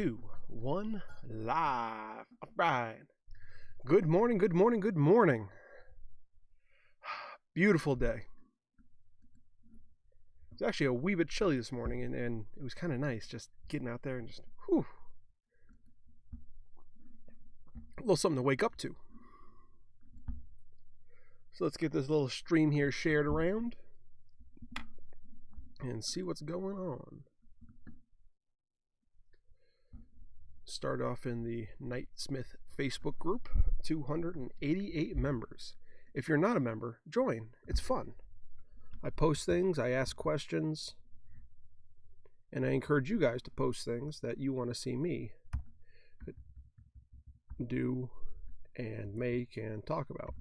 2, 1, live. All right. Good morning, good morning, good morning. Beautiful day. It's actually a wee bit chilly this morning, and it was kind of nice just getting out there and just, whew. A little something to wake up to. So let's get this little stream here shared around and see what's going on. Start off in the Knightsmith Facebook group, 288 members. If you're not a member, join. It's fun. I post things, I ask questions, and I encourage you guys to post things that you want to see me do and make and talk about.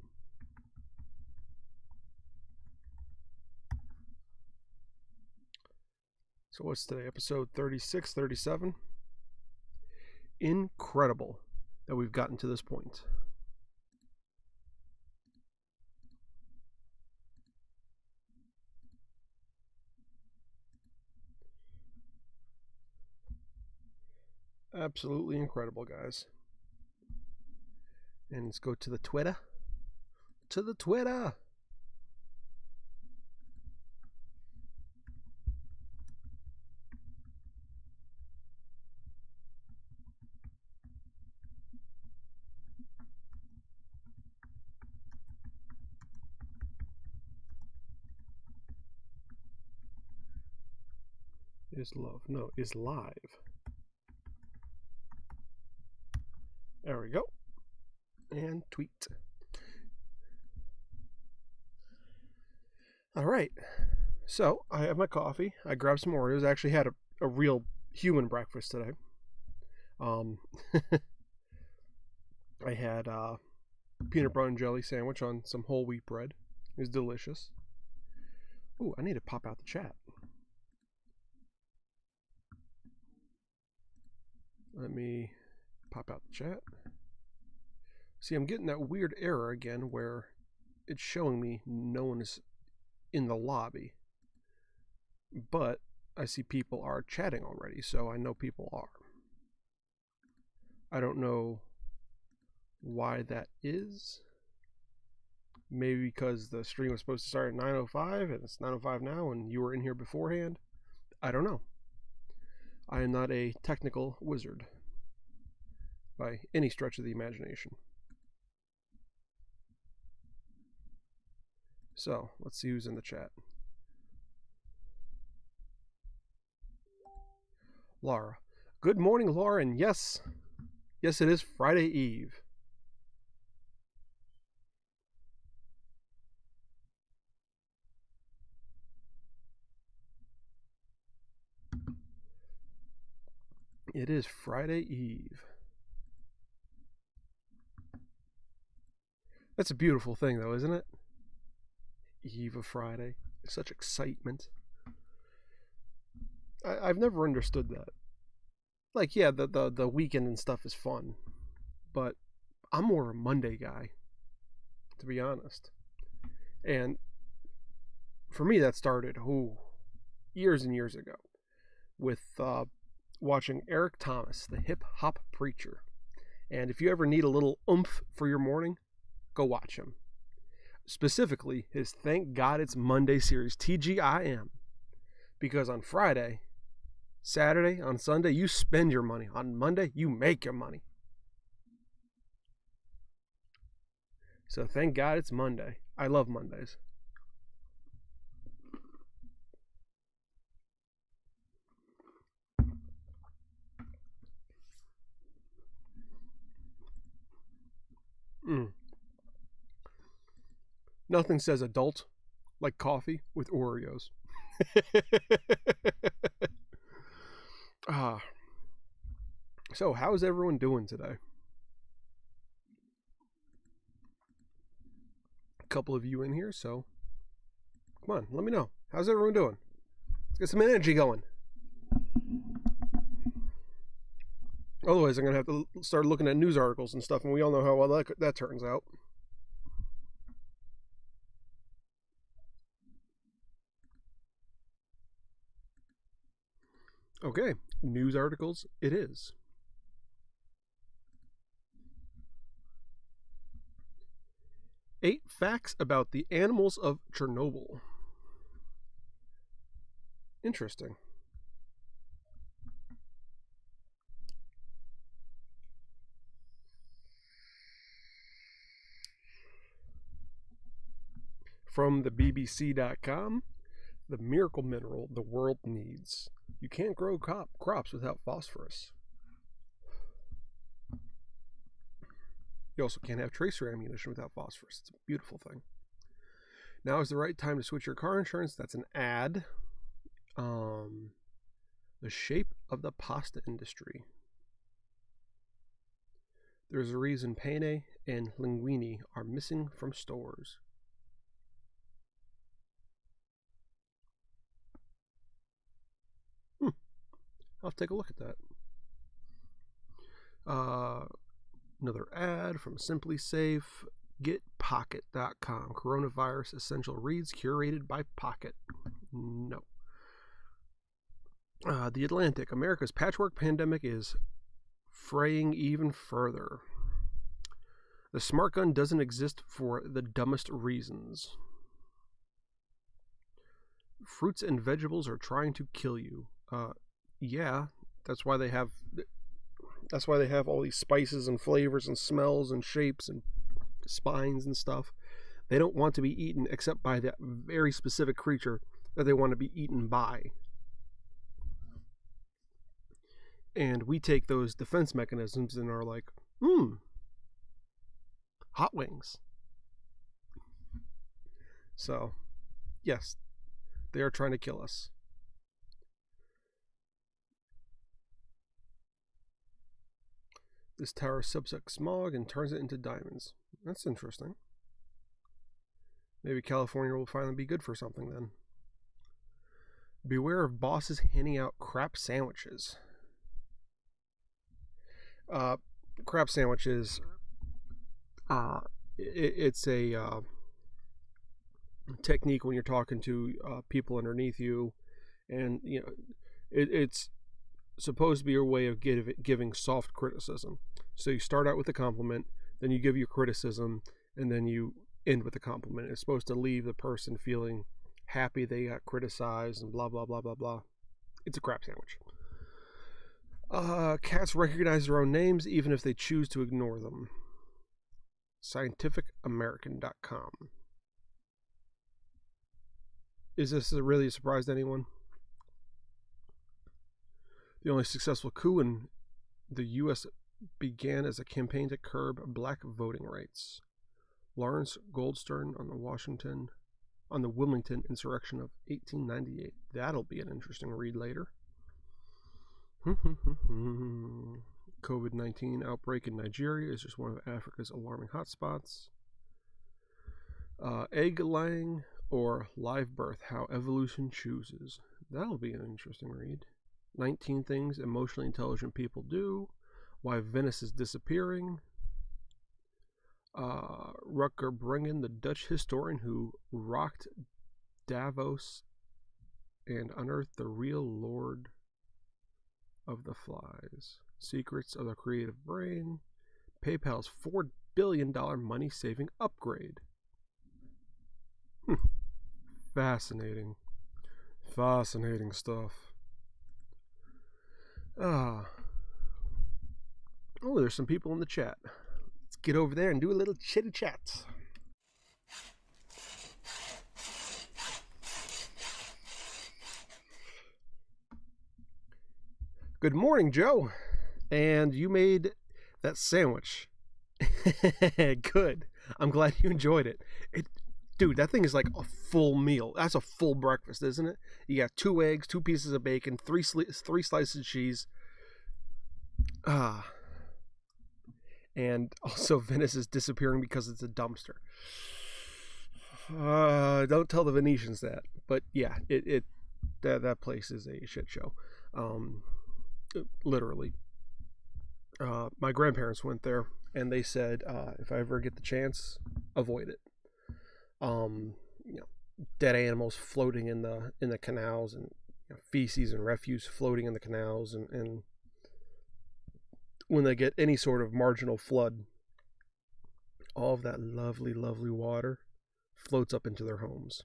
So what's today? Episode 36, 37? Incredible that we've gotten to this point. Absolutely incredible, guys. And let's go to the Twitter. To the Twitter. Is love. No, is live. There we go. And tweet. All right. So I have my coffee. I grabbed some Oreos. I actually had a real human breakfast today. I had a peanut butter and jelly sandwich on some whole wheat bread. It was delicious. Ooh, I need to pop out the chat. Let me pop out the chat. See, I'm getting that weird error again where it's showing me no one is in the lobby. But I see people are chatting already, so I know people are. I don't know why that is. Maybe because the stream was supposed to start at 9:05 and it's 9:05 now and you were in here beforehand. I don't know. I am not a technical wizard by any stretch of the imagination. So, let's see who's in the chat. Laura. Good morning, Laura, and yes, it is Friday Eve. It is Friday Eve. That's a beautiful thing, though, isn't it? Eve of Friday. Such excitement. I've never understood that. Like, yeah, the weekend and stuff is fun, but I'm more of a Monday guy, to be honest. And for me, that started years and years ago with watching Eric Thomas, the hip hop preacher. And if you ever need a little oomph for your morning, go watch him. Specifically, his Thank God It's Monday series, TGIM. Because on Friday, Saturday, on Sunday, you spend your money. On Monday, you make your money. So thank God it's Monday. I love Mondays. Nothing says adult like coffee with Oreos. So how's everyone doing today? A couple of you in here, so come on, let me know. How's everyone doing? Let's get some energy going. Otherwise, I'm going to have to start looking at news articles and stuff, and we all know how well that turns out. Okay, news articles it is. 8 facts about the animals of Chernobyl. Interesting. From the BBC.com, the miracle mineral the world needs. You can't grow crops without phosphorus. You also can't have tracer ammunition without phosphorus. It's a beautiful thing. Now is the right time to switch your car insurance. That's an ad. The shape of the pasta industry. There's a reason penne and linguine are missing from stores. I'll take a look at that. Another ad from Simply Safe. GetPocket.com. Coronavirus essential reads curated by Pocket. No. The Atlantic. America's patchwork pandemic is fraying even further. The smart gun doesn't exist for the dumbest reasons. Fruits and vegetables are trying to kill you. Yeah, that's why they have all these spices and flavors and smells and shapes and spines and stuff. They don't want to be eaten except by that very specific creature that they want to be eaten by. And we take those defense mechanisms and are like, hot wings. So, yes, they are trying to kill us. This tower subsucks smog and turns it into diamonds. That's interesting. Maybe California will finally be good for something then. Beware of bosses handing out crap sandwiches. Crap sandwiches. It's a technique when you're talking to people underneath you, and it's supposed to be your way of giving soft criticism. So you start out with a compliment, then you give your criticism, and then you end with a compliment. It's supposed to leave the person feeling happy they got criticized and blah blah blah blah blah. It's a crap sandwich. Cats recognize their own names even if they choose to ignore them. scientificamerican.com. Is this really a surprise to anyone? The only successful coup in the U.S. began as a campaign to curb black voting rights. Lawrence Goldstern on the Wilmington insurrection of 1898. That'll be an interesting read later. COVID-19 outbreak in Nigeria is just one of Africa's alarming hotspots. Egg laying or live birth, how evolution chooses. That'll be an interesting read. 19 things emotionally intelligent people do. Why Venice is disappearing. Rutger Bringen, the Dutch historian who rocked Davos and unearthed the real Lord of the Flies. Secrets of the creative brain. PayPal's $4 billion money-saving upgrade. Fascinating. Fascinating stuff. Oh, there's some people in the chat. Let's get over there and do a little chitty chat. Good morning, Joe. And you made that sandwich. Good. I'm glad you enjoyed it. Dude, that thing is like a full meal. That's a full breakfast, isn't it? You got 2 eggs, 2 pieces of bacon, 3 slices of cheese. And also Venice is disappearing because it's a dumpster. Don't tell the Venetians that. But yeah, that place is a shit show. Literally. My grandparents went there and they said, if I ever get the chance, avoid it. Dead animals floating in the canals, and feces and refuse floating in the canals, and when they get any sort of marginal flood, all of that lovely, lovely water floats up into their homes.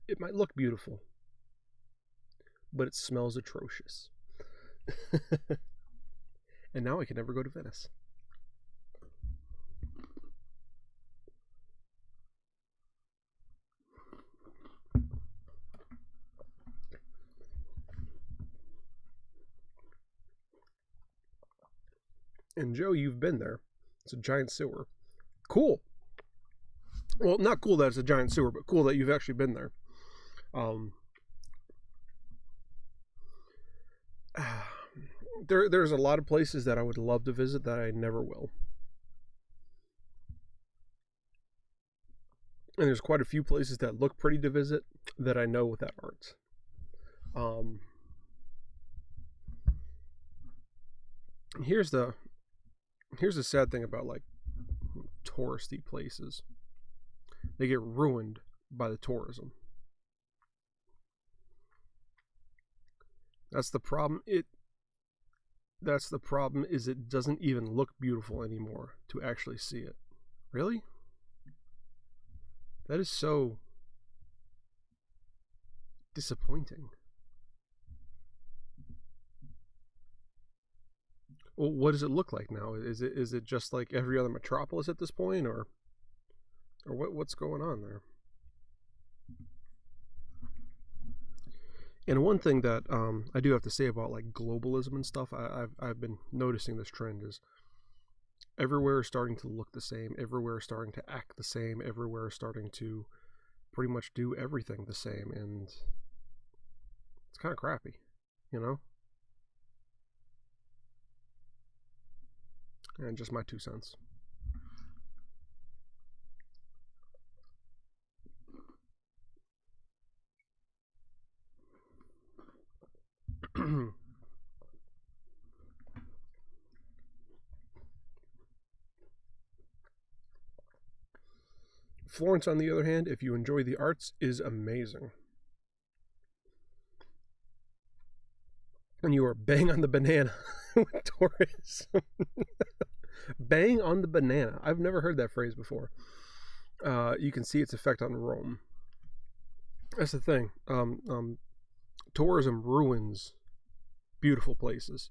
It might look beautiful, but it smells atrocious. And now I can never go to Venice. And Joe, you've been there. It's a giant sewer. Cool. Well, not cool that it's a giant sewer, but cool that you've actually been there. There's a lot of places that I would love to visit that I never will. And there's quite a few places that look pretty to visit that I know that aren't. Here's the sad thing about like touristy places. They get ruined by the tourism. That's the problem. That's the problem, is it doesn't even look beautiful anymore to actually see it. Really? That is so disappointing. Well, what does it look like now? Is it just like every other metropolis at this point, or what's going on there? And one thing that I do have to say about like globalism and stuff, I've been noticing this trend is everywhere is starting to look the same, everywhere is starting to act the same, everywhere is starting to pretty much do everything the same, and it's kind of crappy, you know? And just my 2 cents. Florence, on the other hand, if you enjoy the arts, is amazing. And you are bang on the banana with tourism. Bang on the banana. I've never heard that phrase before. You can see its effect on Rome. That's the thing. Tourism ruins beautiful places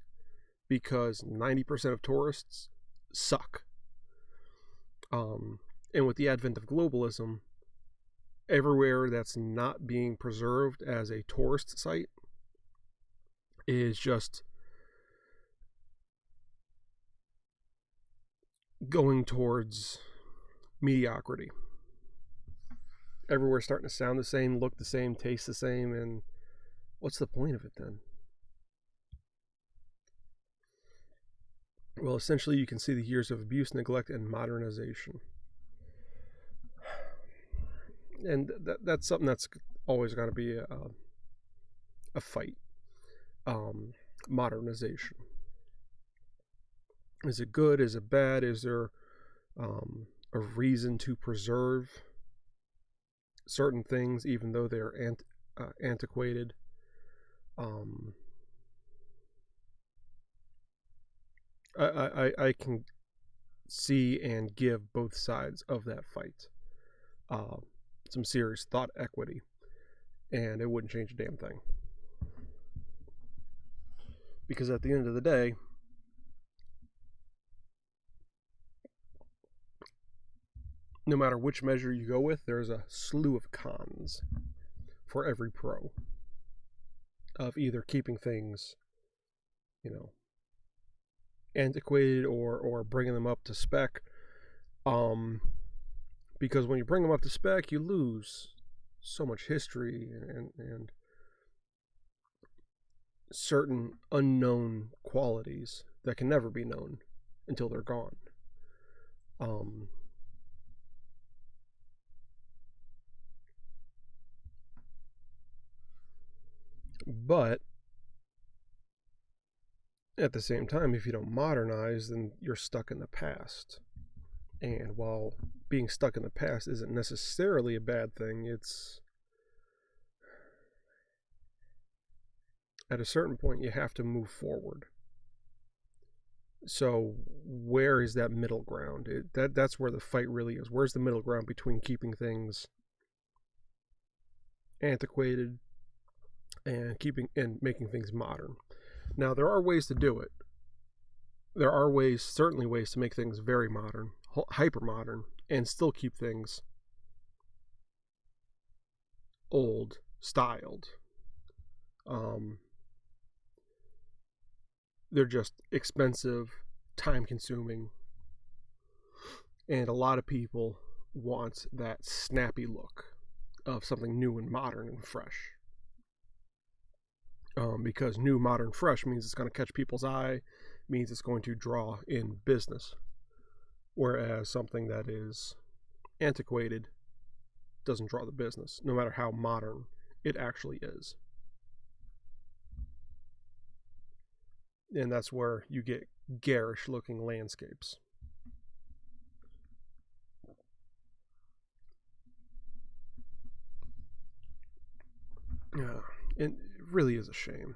because 90% of tourists suck. And with the advent of globalism, everywhere that's not being preserved as a tourist site is just going towards mediocrity. Everywhere's starting to sound the same, look the same, taste the same, and what's the point of it then? Well, essentially, you can see the years of abuse, neglect, and modernization. And that's something that's always got to be a fight. Modernization. Is it good? Is it bad? Is there a reason to preserve certain things even though they're antiquated? I can see and give both sides of that fight some serious thought equity, and it wouldn't change a damn thing. Because at the end of the day, no matter which measure you go with, there's a slew of cons for every pro of either keeping things, antiquated or bringing them up to spec. Because when you bring them up to spec, you lose so much history and certain unknown qualities that can never be known until they're gone. But at the same time, if you don't modernize, then you're stuck in the past. And while being stuck in the past isn't necessarily a bad thing, it's at a certain point you have to move forward. So where is that middle ground? That's where the fight really is. Where's the middle ground between keeping things antiquated and making things modern? Now there are ways to do it. There are certainly ways to make things very modern, hyper modern, and still keep things old styled. They're just expensive, time consuming, and a lot of people want that snappy look of something new and modern and fresh. Because new, modern, fresh means it's going to catch people's eye, means it's going to draw in business. Whereas something that is antiquated doesn't draw the business, no matter how modern it actually is. And that's where you get garish looking landscapes. Yeah, it really is a shame.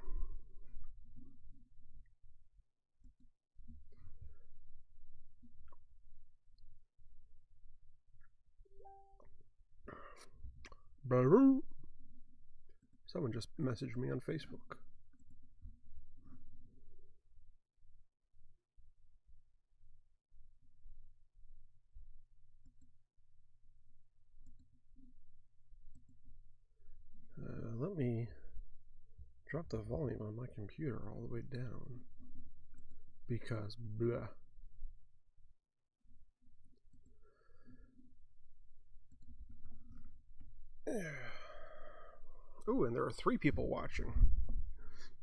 Someone just messaged me on Facebook. Let me drop the volume on my computer all the way down because blah. Oh, and there are 3 people watching.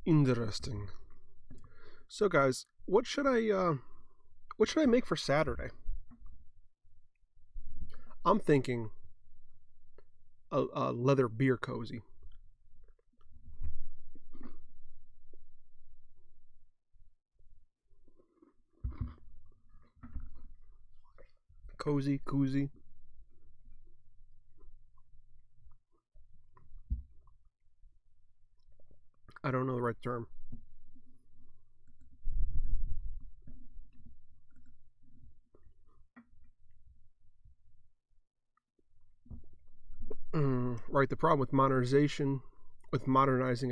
Interesting. So, guys, what should I make for Saturday? I'm thinking a leather beer cozy. Cozy, koozie. I don't know the right term. Right, the problem with modernizing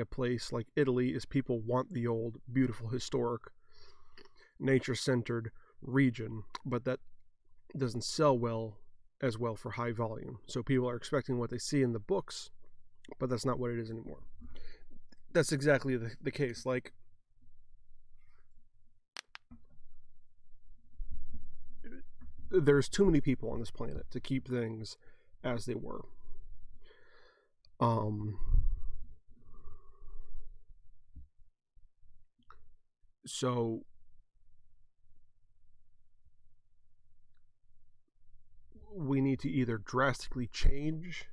a place like Italy is people want the old, beautiful, historic, nature-centered region, but that doesn't sell as well for high volume. So people are expecting what they see in the books, but that's not what it is anymore. That's exactly the case. Like, there's too many people on this planet to keep things as they were. So we need to either drastically change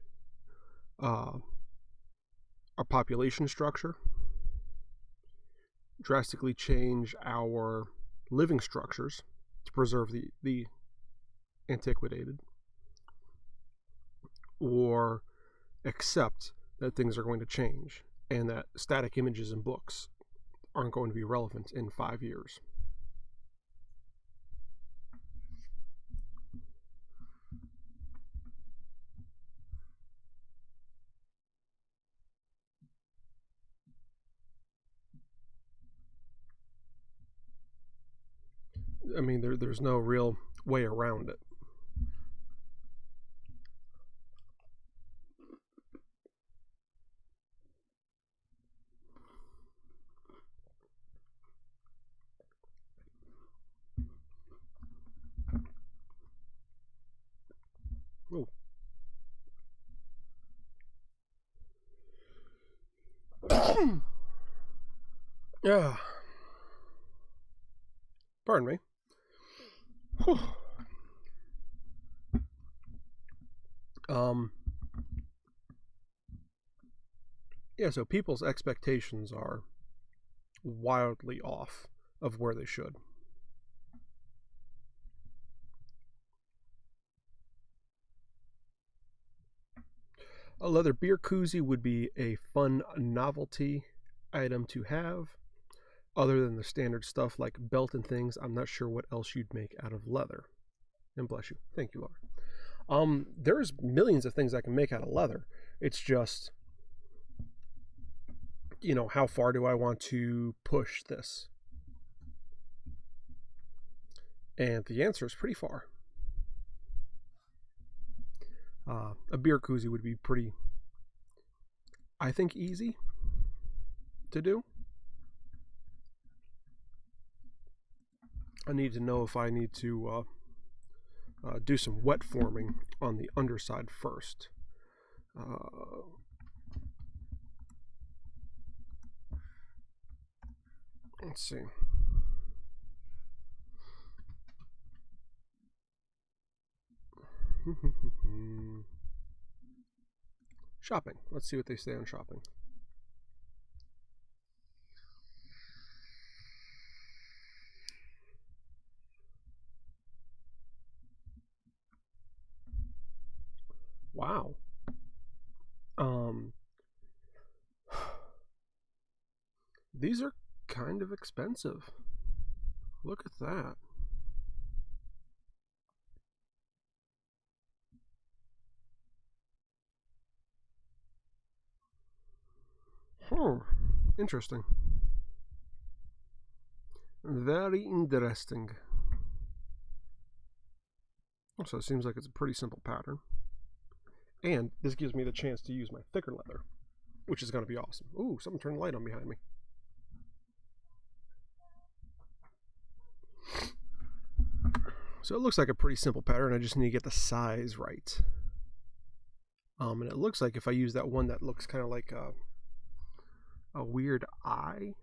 our population structure, drastically change our living structures to preserve the antiquated, or accept that things are going to change and that static images in books aren't going to be relevant in 5 years. I mean, there's no real way around it. Oh. Yeah. Pardon me. Whew. Yeah, so people's expectations are wildly off of where they should. A leather beer koozie would be a fun novelty item to have. Other than the standard stuff like belt and things, I'm not sure what else you'd make out of leather. And bless you. Thank you, Laura. There's millions of things I can make out of leather. It's just, how far do I want to push this? And the answer is pretty far. A beer koozie would be pretty, I think, easy to do. I need to know if I need to do some wet forming on the underside first. Let's see. Shopping. Let's see what they say on shopping. Wow. These are kind of expensive. Look at that. Interesting. Very interesting. So it seems like it's a pretty simple pattern. And this gives me the chance to use my thicker leather, which is going to be awesome. Ooh, someone turned the light on behind me. So it looks like a pretty simple pattern. I just need to get the size right. And it looks like if I use that one that looks kind of like a weird eye,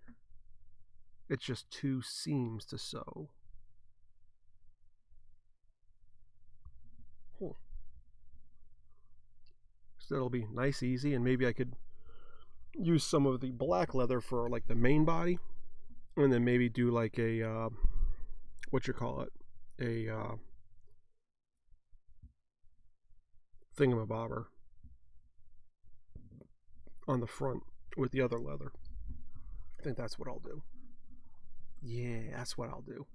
it's just 2 seams to sew. So that'll be nice, easy, and maybe I could use some of the black leather for like the main body, and then maybe do like a a thingamabobber on the front with the other leather. I think that's what I'll do. Yeah, that's what I'll do.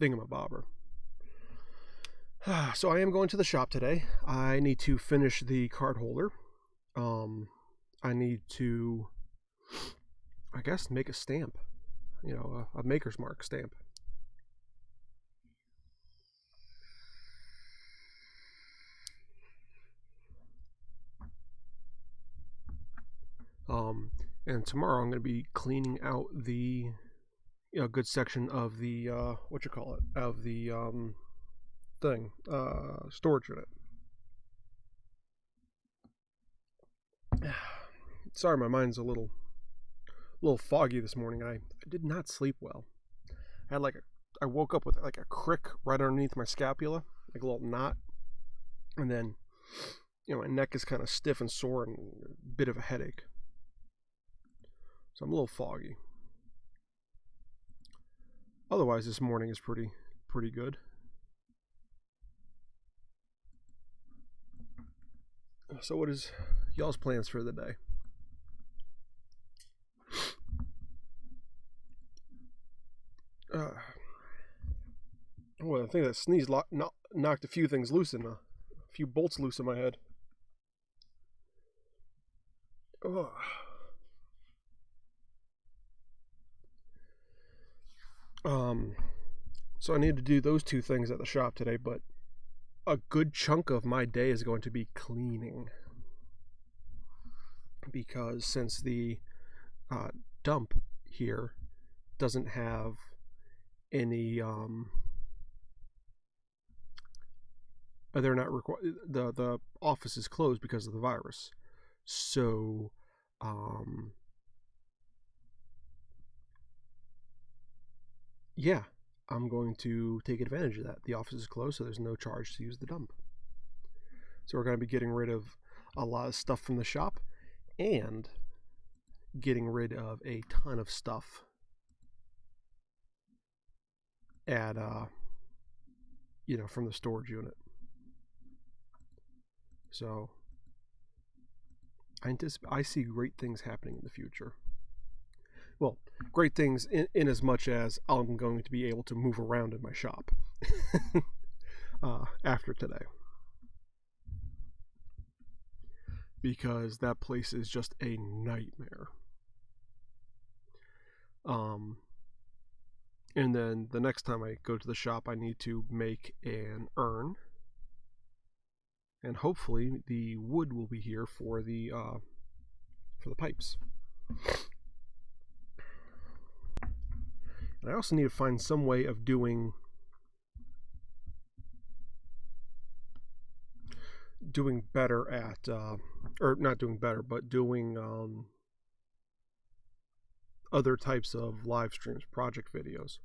Thingamabobber. So I am going to the shop today. I need to finish the card holder. I need to, I guess, make a stamp. A maker's mark stamp. And tomorrow I'm going to be cleaning out the good section of the of the storage unit. Sorry, my mind's a little foggy this morning. I did not sleep well. I woke up with like a crick right underneath my scapula, like a little knot, and then my neck is kind of stiff and sore and a bit of a headache. So I'm a little foggy. Otherwise, this morning is pretty good. So what is y'all's plans for the day? Well, I think that sneeze knocked a few things loose a few bolts loose in my head. Oh. So I need to do those 2 things at the shop today, but a good chunk of my day is going to be cleaning, because since the dump here doesn't have any they're not required, the office is closed because of the virus. So yeah, I'm going to take advantage of that. The office is closed, so there's no charge to use the dump. So we're going to be getting rid of a lot of stuff from the shop and getting rid of a ton of stuff at from the storage unit. So I see great things happening in the future. well, great things in as much as I'm going to be able to move around in my shop after today. Because that place is just a nightmare. And then the next time I go to the shop, I need to make an urn. And hopefully the wood will be here for the pipes. And I also need to find some way of doing better at, or not doing better, but doing other types of live streams, project videos.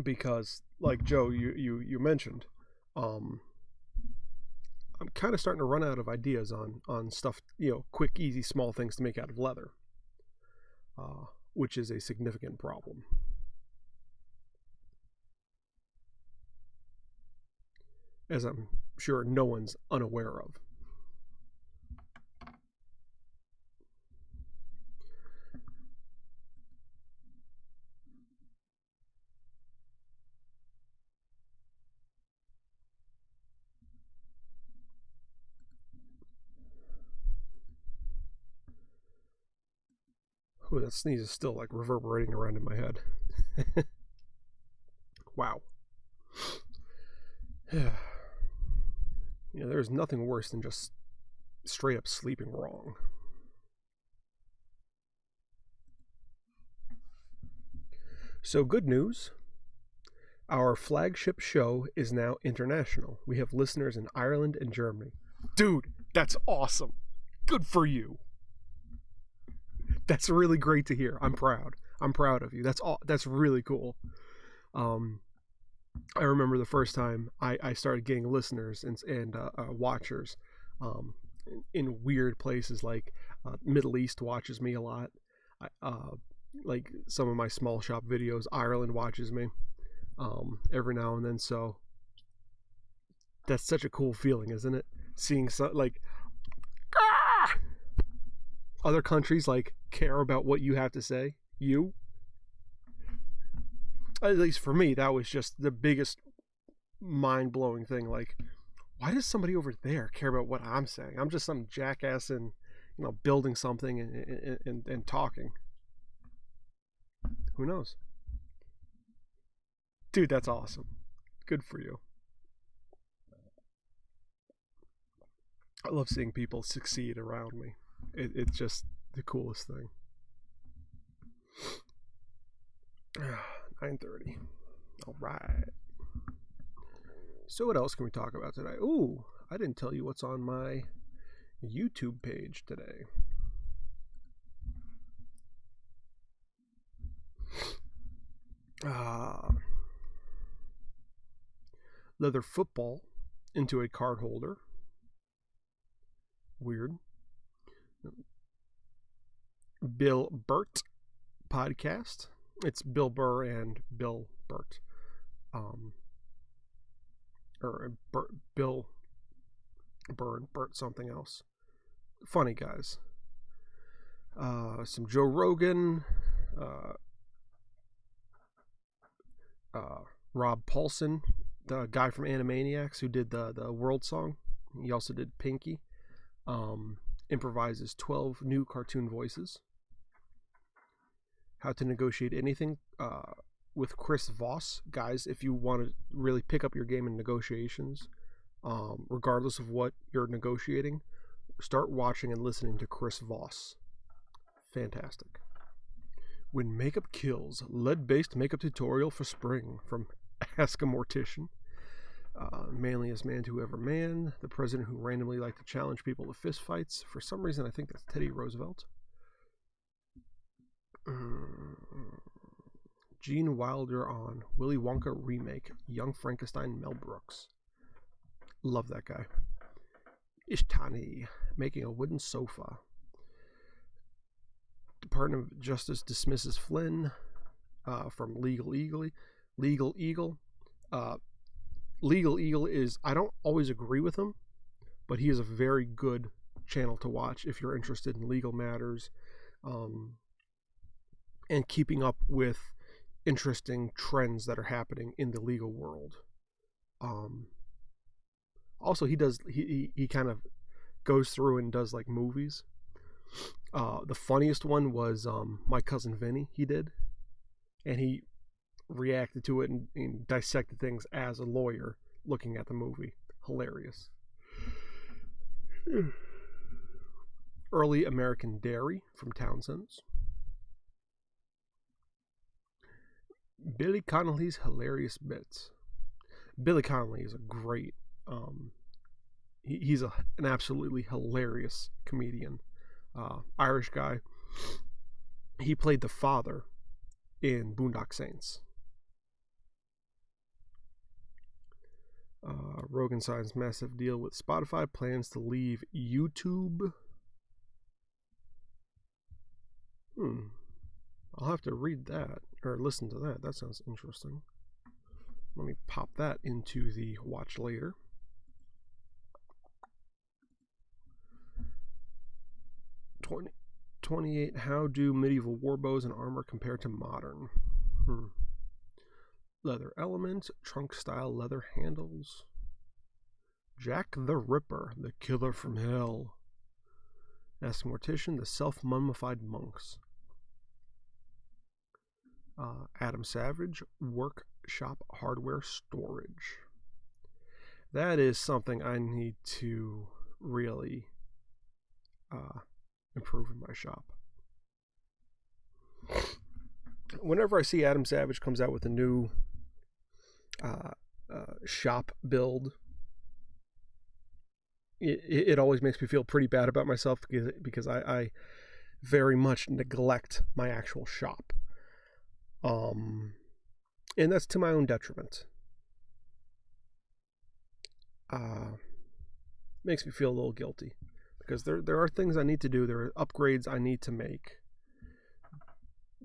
Because, like Joe, you mentioned, I'm kind of starting to run out of ideas on stuff, quick, easy, small things to make out of leather, which is a significant problem. As I'm sure no one's unaware of. Oh, that sneeze is still like reverberating around in my head. Wow. There's nothing worse than just straight up sleeping wrong. So, good news. Our flagship show is now international. We have listeners in Ireland and Germany. Dude, that's awesome. Good for you. That's really great to hear. I'm proud. I'm proud of you. That's really cool. I remember the first time I started getting listeners and watchers in weird places, like Middle East watches me a lot. Like some of my small shop videos, Ireland watches me every now and then. So that's such a cool feeling, isn't it? Seeing other countries care about what you have to say. At least for me, that was just the biggest mind-blowing thing. Like, why does somebody over there care about what I'm saying? I'm just some jackass and building something and talking. Who knows? Dude, that's awesome. Good for you. I love seeing people succeed around me. It's just the coolest thing. 9:30. All right. So what else can we talk about today? Ooh, I didn't tell you what's on my YouTube page today. Leather football into a card holder. Weird. Bill Burt podcast. It's Bill Burr and Bill Burt. Bill Burr and Burt something else. Funny guys. Some Joe Rogan. Rob Paulson, the guy from Animaniacs who did the World Song. He also did Pinky. Improvises 12 new cartoon voices. How to negotiate anything with Chris Voss. Guys, if you want to really pick up your game in negotiations, regardless of what you're negotiating, start watching and listening to Chris Voss. Fantastic. When Makeup Kills, lead-based makeup tutorial for spring from Ask a Mortician. Manliest man to ever man. The president who randomly liked to challenge people to fistfights. For some reason, I think that's Teddy Roosevelt. Gene Wilder on Willy Wonka remake. Young Frankenstein, Mel Brooks. Love that guy. Ishtani making a wooden sofa. Department of Justice dismisses Flynn from Legal Eagle. Legal Eagle is, I don't always agree with him, but he is a very good channel to watch if you're interested in legal matters, and keeping up with interesting trends that are happening in the legal world. Also, he kind of goes through and does like movies. The funniest one was My Cousin Vinny. He did, and he reacted to it and dissected things as a lawyer looking at the movie. Hilarious. Early American Dairy from Townsend's. Billy Connolly's Hilarious Bits. Billy Connolly is a great, he's an absolutely hilarious comedian. Irish guy. He played the father in Boondock Saints. Rogan signs massive deal with Spotify, plans to leave YouTube. I'll have to read that or listen to that. That sounds interesting. Let me pop that into the watch later. 28. How do medieval warbows and armor compare to modern? Leather element, trunk style leather handles. Jack the Ripper, the killer from hell. Ask Mortician, the self-mummified monks. Adam Savage, workshop hardware storage. That is something I need to really improve in my shop. Whenever I see Adam Savage comes out with a new shop build, it always makes me feel pretty bad about myself because I very much neglect my actual shop. And that's to my own detriment. Makes me feel a little guilty because there are things I need to do. There are upgrades I need to make.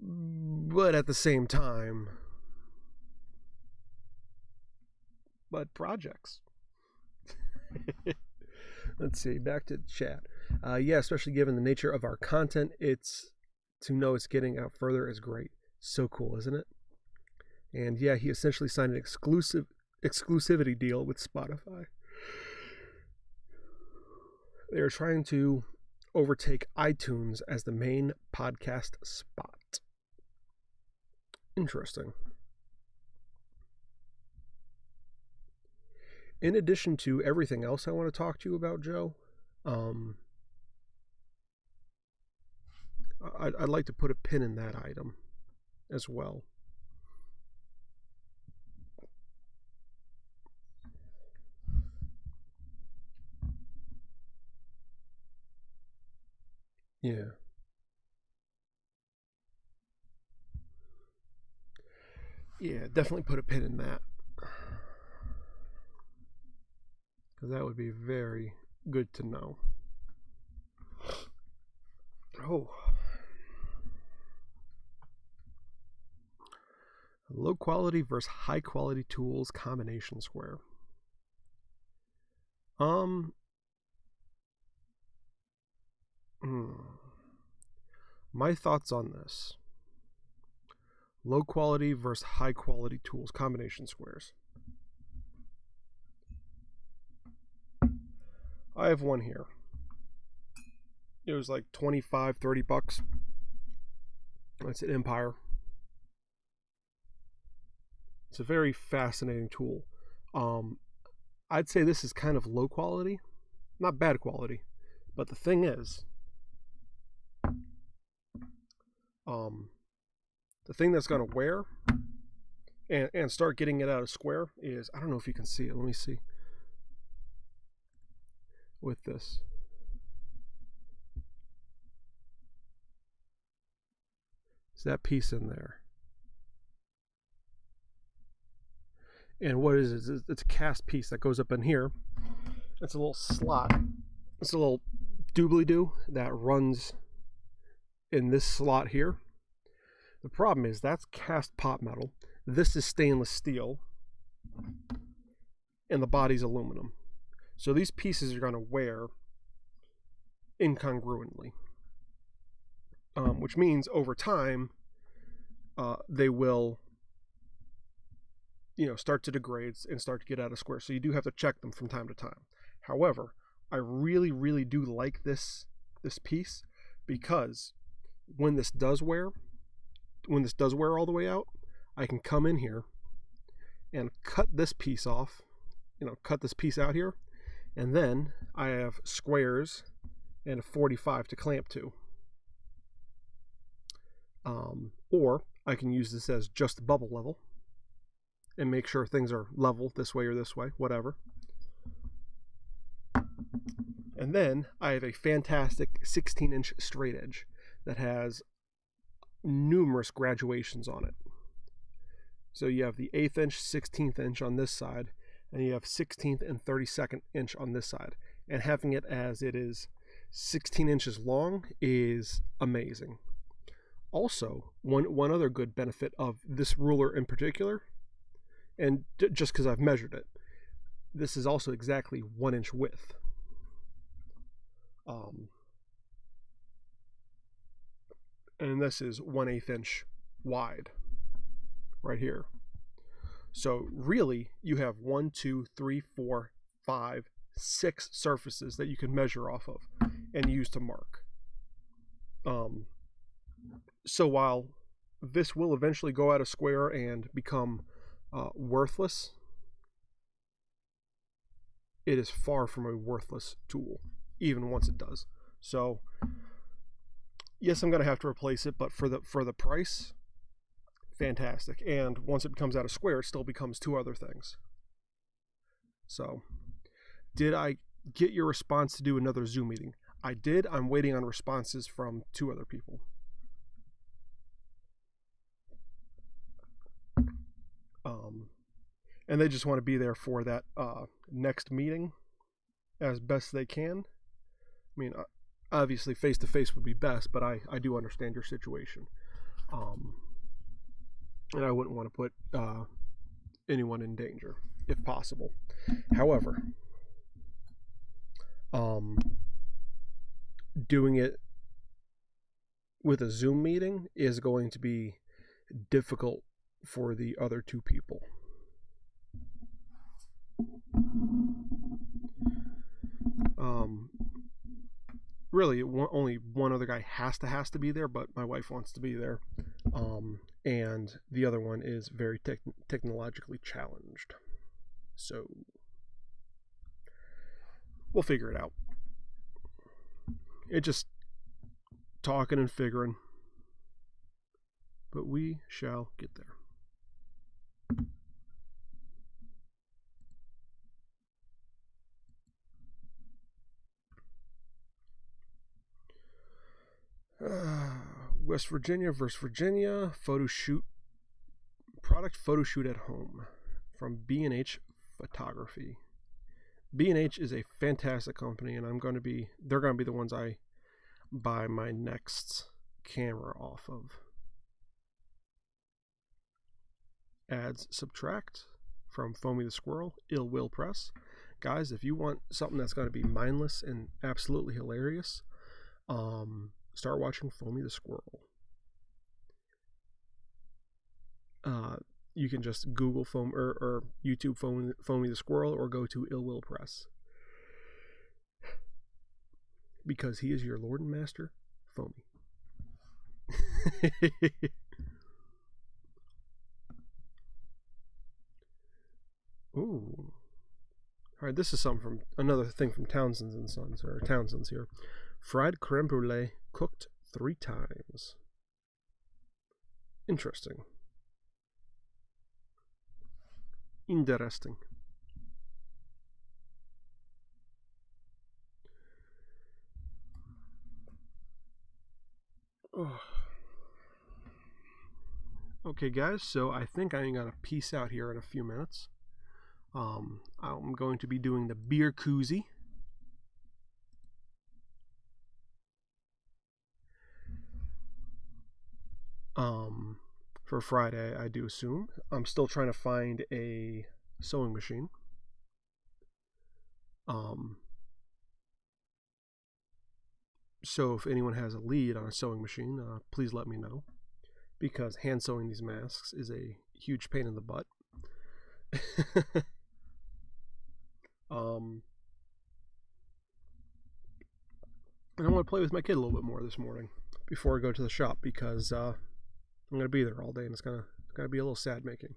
But at the same time, projects. Let's see, back to chat. Yeah, especially given the nature of our content, to know it's getting out further is great. So cool, isn't it? And yeah, he essentially signed an exclusivity deal with Spotify. They are trying to overtake iTunes as the main podcast spot. Interesting. In addition to everything else I want to talk to you about, Joe, I'd like to put a pin in that item as well. Yeah. Yeah, definitely put a pin in that. Because that would be very good to know. Oh. Low quality versus high quality tools combination square. My thoughts on this. Low quality versus high quality tools combination squares. I have one here. It was like $25-$30. That's an Empire. It's a very fascinating tool. I'd say this is kind of low quality, not bad quality, but the thing is, the thing that's going to wear and start getting it out of square is, I don't know if you can see it. Let me see. With this. Is that piece in there? And what is it? It's a cast piece that goes up in here. It's a little slot. It's a little doobly-doo that runs in this slot here. The problem is that's cast pot metal. This is stainless steel. And the body's aluminum. So these pieces are going to wear incongruently, which means over time they will start to degrade and start to get out of square. So you do have to check them from time to time. However, I really, really do like this piece, because when this does wear all the way out, I can come in here and cut this piece off, cut this piece out here, and then I have squares and a 45 to clamp to. Or I can use this as just bubble level and make sure things are level this way or this way, whatever. And then I have a fantastic 16-inch straight edge that has numerous graduations on it. So you have the 1/8 inch, 16th inch on this side, and you have 16th and 32nd inch on this side. And having it as it is 16 inches long is amazing. Also, one other good benefit of this ruler in particular, and just because I've measured it, this is also exactly 1 inch width. And this is 1/8 inch wide right here. So really, you have 1, 2, 3, 4, 5, 6 surfaces that you can measure off of and use to mark. So while this will eventually go out of square and become worthless, it is far from a worthless tool, even once it does. So yes, I'm going to have to replace it, but for the price, fantastic. And once it comes out of square, it still becomes 2 other things. So, did I get your response to do another Zoom meeting? I did. I'm waiting on responses from 2 other people. And they just want to be there for that next meeting as best they can. I mean, obviously face-to-face would be best, but I do understand your situation. And I wouldn't want to put anyone in danger, if possible. However, doing it with a Zoom meeting is going to be difficult for the other 2 people. Really, only one other guy has to be there, but my wife wants to be there. And the other one is very technologically challenged. So we'll figure it out. It's just talking and figuring. But we shall get there. West Virginia versus Virginia product photo shoot at home from B&H Photography. B&H is a fantastic company, and they're going to be the ones I buy my next camera off of. Adds subtract from Foamy the Squirrel, Ill Will Press. Guys, if you want something that's going to be mindless and absolutely hilarious, start watching Foamy the Squirrel. You can just Google Foam or YouTube Foamy the Squirrel, or go to Ill Will Press, because he is your Lord and Master, Foamy. Ooh. All right, this is another thing from Townsend's and Sons, or Townsend's here. Fried creme brulee cooked 3 times. Interesting. Interesting. Oh. Okay, guys, so I think I'm going to peace out here in a few minutes. I'm going to be doing the beer koozie. For Friday, I do assume. I'm still trying to find a sewing machine. So if anyone has a lead on a sewing machine, please let me know, because hand sewing these masks is a huge pain in the butt. And I want to play with my kid a little bit more this morning before I go to the shop, because I'm going to be there all day, and it's going to be a little sad making.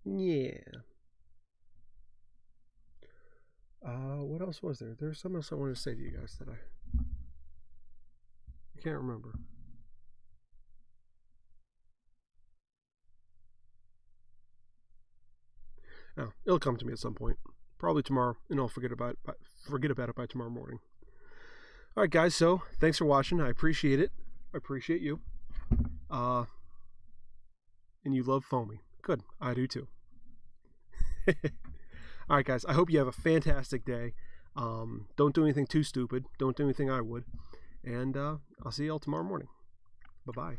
Yeah. What else was there? There's something else I wanted to say to you guys that I can't remember. No, it'll come to me at some point. Probably tomorrow, and I'll forget about it by tomorrow morning. All right, guys. So thanks for watching. I appreciate it. I appreciate you. And you love foamy. Good. I do too. All right, guys. I hope you have a fantastic day. Don't do anything too stupid. Don't do anything I would. And I'll see y'all tomorrow morning. Bye-bye.